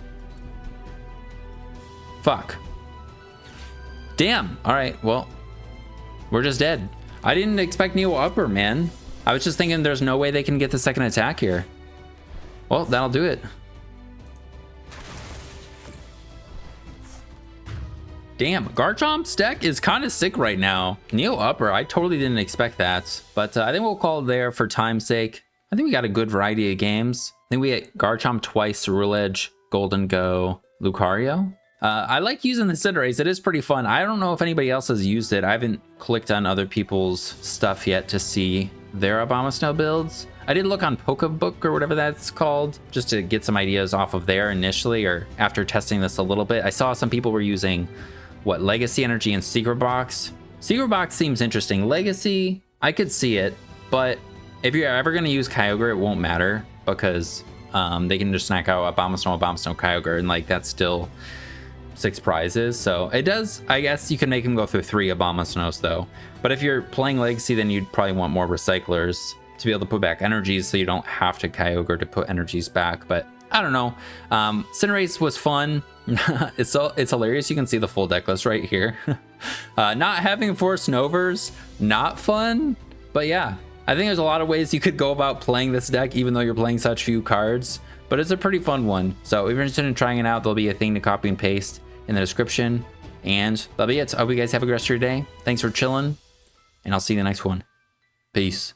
Fuck. Damn. All right, well, we're just dead. I didn't expect Neo Upper, man. I was just thinking there's no way they can get the second attack here. Well, that'll do it. Damn, Garchomp's deck is kind of sick right now. Neo Upper, I totally didn't expect that. But I think we'll call it there for time's sake. I think we got a good variety of games. I think we hit Garchomp twice, Rule Edge, Golden Go, Lucario. I like using the Cinderace. It is pretty fun. I don't know if anybody else has used it. I haven't clicked on other people's stuff yet to see their Abomasnow builds. I did look on Pokebook or whatever that's called, just to get some ideas off of there initially, or after testing this a little bit. I saw some people were using what, Legacy Energy and Secret Box. Secret Box seems interesting. Legacy, I could see it, but if you're ever going to use Kyogre, it won't matter because they can just snack out Abomasnow, Kyogre, and like that's still 6 prizes. So it does, I guess you can make him go through 3 Abomasnows though. But if you're playing Legacy, then you'd probably want more Recyclers to be able to put back energies so you don't have to Kyogre to put energies back. But I don't know. Cinderace was fun. it's hilarious. You can see the full deck list right here. Not having 4 Snovers, not fun. But yeah, I think there's a lot of ways you could go about playing this deck, even though you're playing such few cards. But it's a pretty fun one. So if you're interested in trying it out, there'll be a thing to copy and paste in the description. And that'll be it. I hope you guys have a good rest of your day. Thanks for chilling. And I'll see you in the next one. Peace.